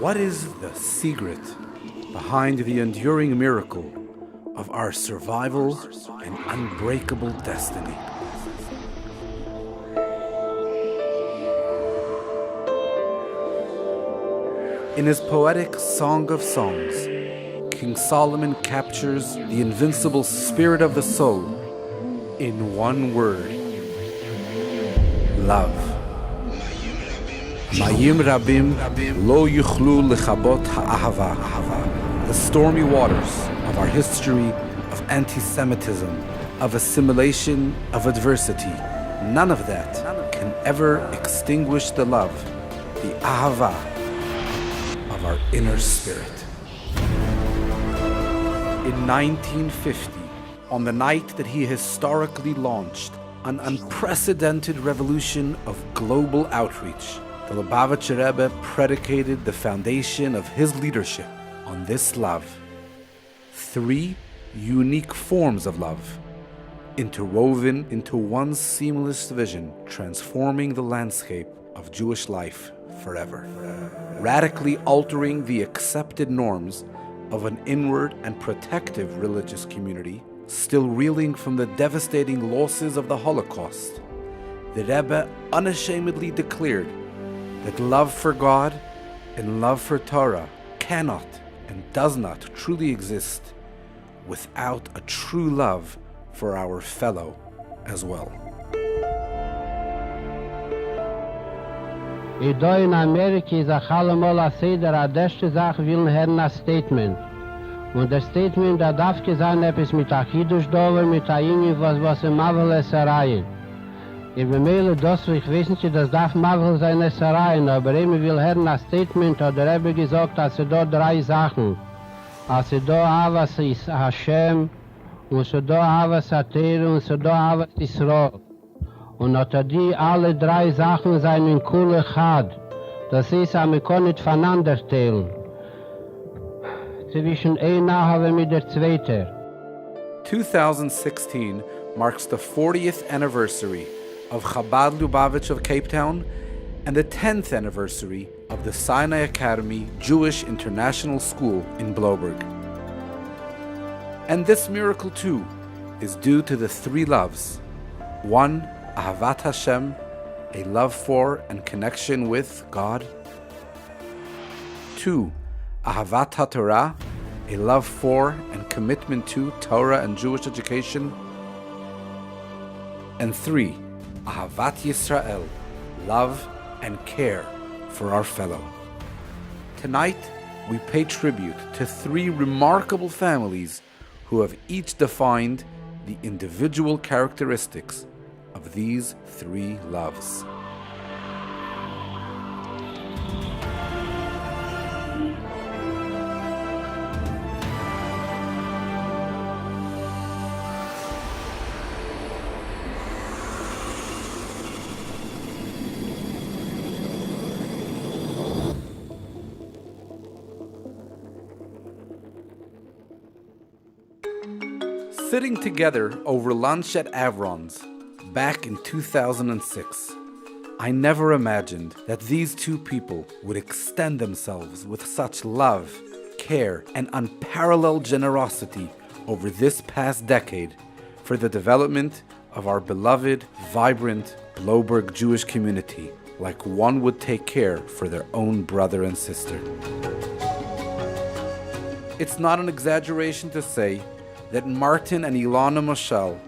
What is the secret behind the enduring miracle of our survival and unbreakable destiny? In his poetic Song of Songs, King Solomon captures the invincible spirit of the soul in one word: love. Mayim rabim lo yuchlu lechabot ha'ahava. The stormy waters of our history of anti-Semitism, of assimilation, of adversity, none of that can ever extinguish the love, the ahava of our inner spirit. In 1950, on the night that he historically launched an unprecedented revolution of global outreach, the Lubavitcher Rebbe predicated the foundation of his leadership on this love. 3 unique forms of love, interwoven into one seamless vision, transforming the landscape of Jewish life forever, radically altering the accepted norms of an inward and protective religious community still reeling from the devastating losses of the Holocaust. The Rebbe unashamedly declared that love for God and love for Torah cannot and does not truly exist without a true love for our fellow as well. Da in Amerika ist auch allemal a Seder, a derste Sache will hören a Statement. Und das Statement, da darf sein etwas mit a Kiddush dover, mit a Inge, was im Mavel es erreihen. Ich bemehle das, ich weiß nicht, das darf Mavel sein es erreihen, aber ich will hören a Statement, hat der Rebbe gesagt, dass da 3 Sachen. Als da Havas ist Hashem, und da Havas Ater, und da Havas Israel. Und hat die alle 3 Sachen sein in Kule Chad. Das ist, wir können nicht voneinander teilen. Zwischen einer haben wir der zweite. 2016 marks the 40th anniversary of Chabad Lubavitch of Cape Town and the 10th anniversary of the Sinai Academy Jewish International School in Bloberg. And this miracle too is due to the 3 loves. 1, Ahavat Hashem, a love for and connection with God. 2, Ahavat HaTorah, a love for and commitment to Torah and Jewish education. And 3, Ahavat Yisrael, love and care for our fellow. Tonight, we pay tribute to 3 remarkable families who have each defined the individual characteristics of these 3 loves. Sitting together over lunch at Avron's back in 2006, I never imagined that these 2 people would extend themselves with such love, care, and unparalleled generosity over this past decade for the development of our beloved, vibrant Bloberg Jewish community, like one would take care for their own brother and sister. It's not an exaggeration to say that Martin and Ilana Moshel,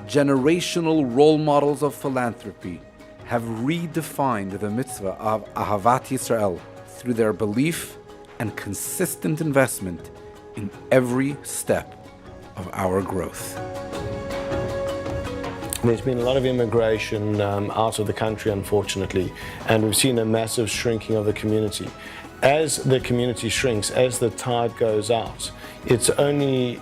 generational role models of philanthropy, have redefined the mitzvah of Ahavat Yisrael through their belief and consistent investment in every step of our growth. There's been a lot of immigration out of the country, unfortunately, and we've seen a massive shrinking of the community. As the community shrinks, as the tide goes out, it's only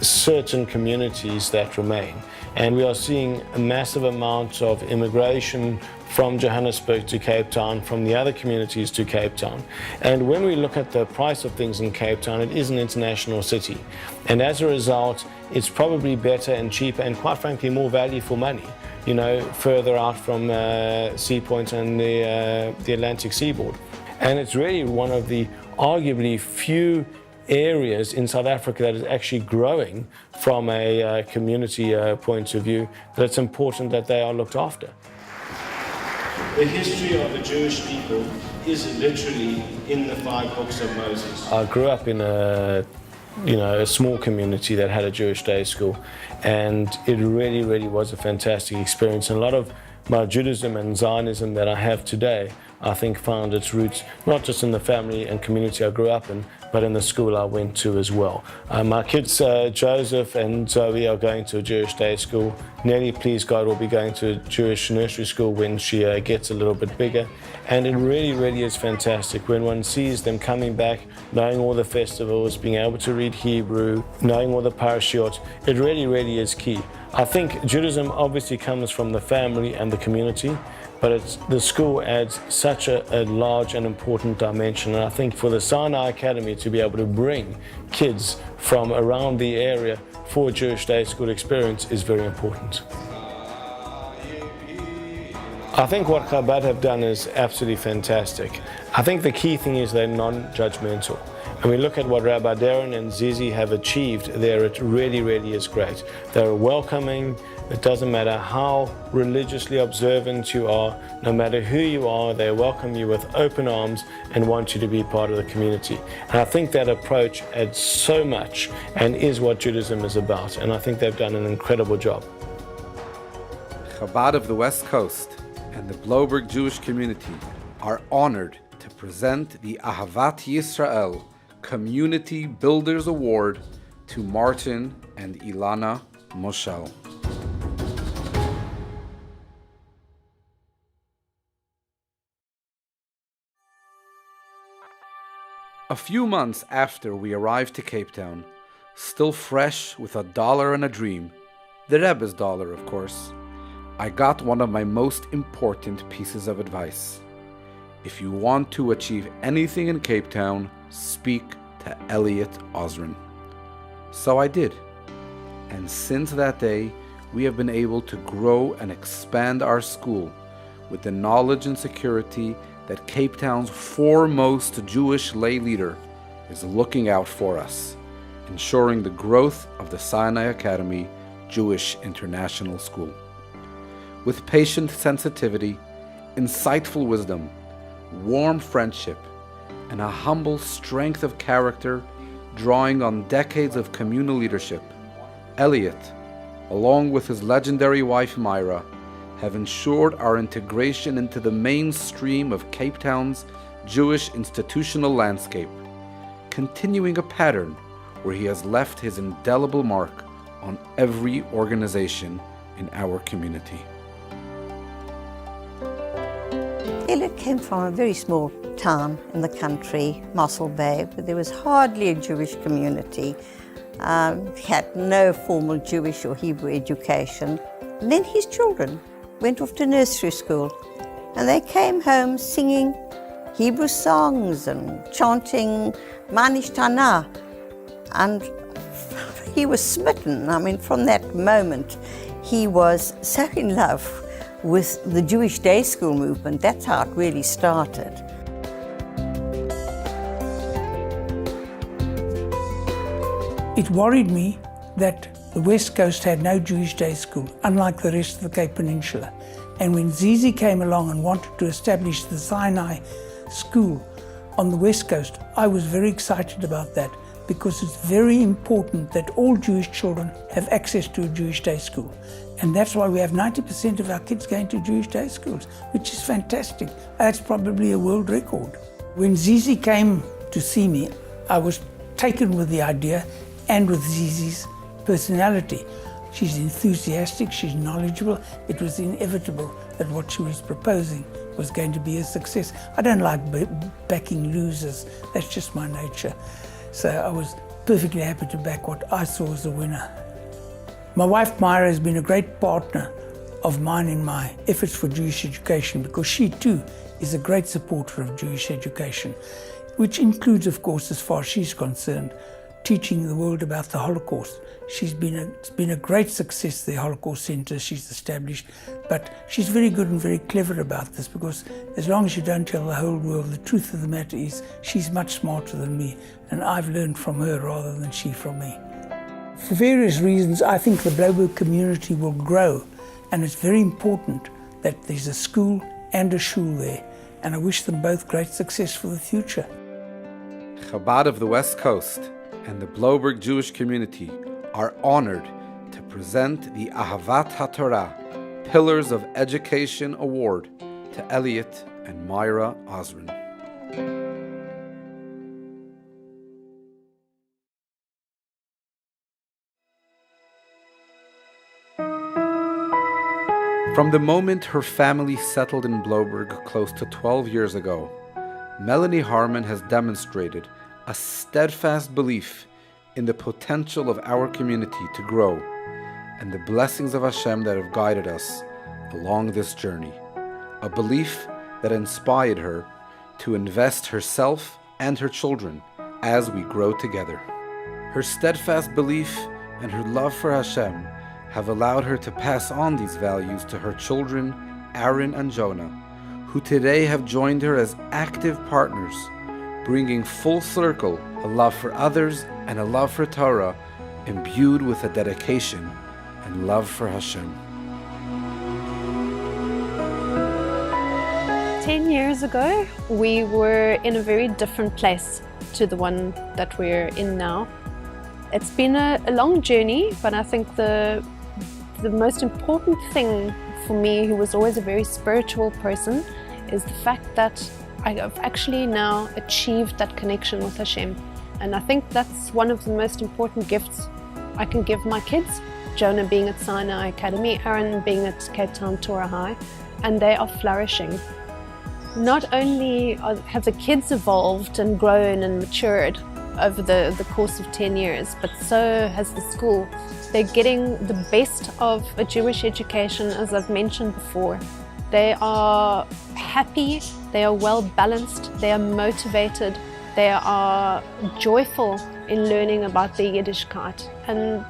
certain communities that remain. And we are seeing a massive amount of immigration from Johannesburg to Cape Town, from the other communities to Cape Town. And when we look at the price of things in Cape Town, it is an international city. And as a result, it's probably better and cheaper and quite frankly more value for money, you know, further out from Sea Point and the Atlantic seaboard. And it's really one of the arguably few areas in South Africa that is actually growing from a community point of view, that it's important that they are looked after. The history of the Jewish people is literally in the 5 books of Moses. I grew up in a small community that had a Jewish day school, and it really was a fantastic experience. And a lot of my Judaism and Zionism that I have today, I think, found its roots not just in the family and community I grew up in, but in the school I went to as well. My kids, Joseph and Zoe, are going to a Jewish day school. Nellie, please God, will be going to a Jewish nursery school when she gets a little bit bigger. And it really is fantastic when one sees them coming back, knowing all the festivals, being able to read Hebrew, knowing all the parashiot. It really is key. I think Judaism obviously comes from the family and the community, but the school adds such a large and important dimension. And I think for the Sinai Academy to be able to bring kids from around the area for a Jewish day school experience is very important. I think what Chabad have done is absolutely fantastic. I think the key thing is they're non-judgmental. And we look at what Rabbi Darren and Zizi have achieved there, it really is great. They're welcoming. It doesn't matter how religiously observant you are, no matter who you are, they welcome you with open arms and want you to be part of the community. And I think that approach adds so much and is what Judaism is about. And I think they've done an incredible job. Chabad of the West Coast and the Bloberg Jewish community are honored to present the Ahavat Yisrael Community Builders Award to Martin and Ilana Moshel. A few months after we arrived to Cape Town, still fresh with $1 and a dream, the Rebbe's dollar, of course, I got one of my most important pieces of advice. If you want to achieve anything in Cape Town, speak to Elliot Osrin. So I did. And since that day, we have been able to grow and expand our school with the knowledge and security that Cape Town's foremost Jewish lay leader is looking out for us, ensuring the growth of the Sinai Academy Jewish International School. With patient sensitivity, insightful wisdom, warm friendship, and a humble strength of character drawing on decades of communal leadership, Elliot, along with his legendary wife Myra, have ensured our integration into the mainstream of Cape Town's Jewish institutional landscape, continuing a pattern where he has left his indelible mark on every organization in our community. Elliot came from a very small town in the country, Mossel Bay, where there was hardly a Jewish community. He had no formal Jewish or Hebrew education. And then his children went off to nursery school, and they came home singing Hebrew songs and chanting Manish Tana. And he was smitten. I mean, from that moment, he was so in love with the Jewish day school movement. That's how it really started. It worried me that the West Coast had no Jewish day school, unlike the rest of the Cape Peninsula. And when Zizi came along and wanted to establish the Sinai school on the West Coast, I was very excited about that, because it's very important that all Jewish children have access to a Jewish day school. And that's why we have 90% of our kids going to Jewish day schools, which is fantastic. That's probably a world record. When Zizi came to see me, I was taken with the idea and with Zizi's personality. She's enthusiastic, she's knowledgeable. It was inevitable that what she was proposing was going to be a success. I don't like backing losers, that's just my nature. So I was perfectly happy to back what I saw as a winner. My wife Myra has been a great partner of mine in my efforts for Jewish education, because she too is a great supporter of Jewish education, which includes, of course, as far as she's concerned, teaching the world about the Holocaust. It's been a great success, the Holocaust Center she's established, but she's very good and very clever about this, because as long as you don't tell the whole world, the truth of the matter is she's much smarter than me, and I've learned from her rather than she from me. For various reasons, I think the Blouberg community will grow, and it's very important that there's a school and a shul there, and I wish them both great success for the future. Chabad of the West Coast and the Blouberg Jewish community are honored to present the Ahavat HaTorah Pillars of Education Award to Elliot and Myra Osrin. From the moment her family settled in Blouberg close to 12 years ago, Melanie Harman has demonstrated a steadfast belief in the potential of our community to grow and the blessings of Hashem that have guided us along this journey. A belief that inspired her to invest herself and her children as we grow together. Her steadfast belief and her love for Hashem have allowed her to pass on these values to her children, Aaron and Jonah, who today have joined her as active partners, bringing full circle a love for others and a love for Torah, imbued with a dedication and love for Hashem. 10 years ago, we were in a very different place to the one that we're in now. It's been a long journey, but I think the most important thing for me, who was always a very spiritual person, is the fact that I have actually now achieved that connection with Hashem. And I think that's one of the most important gifts I can give my kids. Jonah being at Sinai Academy, Aaron being at Cape Town Torah High, and they are flourishing. Not only have the kids evolved and grown and matured over the course of 10 years, but so has the school. They're getting the best of a Jewish education, as I've mentioned before. They are happy, they are well balanced, they are motivated, they are joyful in learning about their Yiddishkeit. And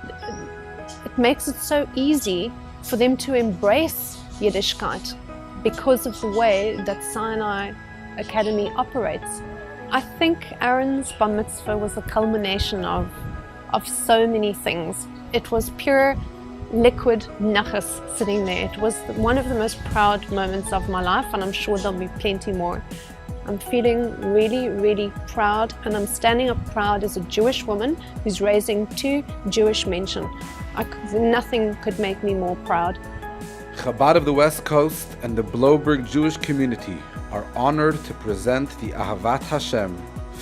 it makes it so easy for them to embrace Yiddishkeit because of the way that Sinai Academy operates. I think Aaron's bar mitzvah was a culmination of so many things. It was pure liquid nachas sitting there. It was one of the most proud moments of my life, and I'm sure there'll be plenty more. I'm feeling really, really proud, and I'm standing up proud as a Jewish woman who's raising 2 Jewish men. Nothing could make me more proud. Chabad of the West Coast and the Blouberg Jewish community are honored to present the Ahavat Hashem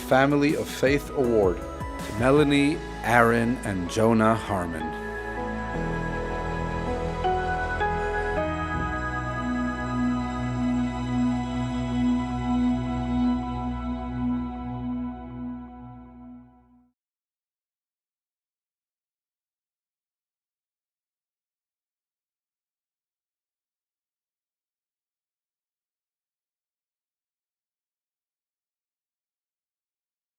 Family of Faith Award to Melanie, Aaron, and Jonah Harman.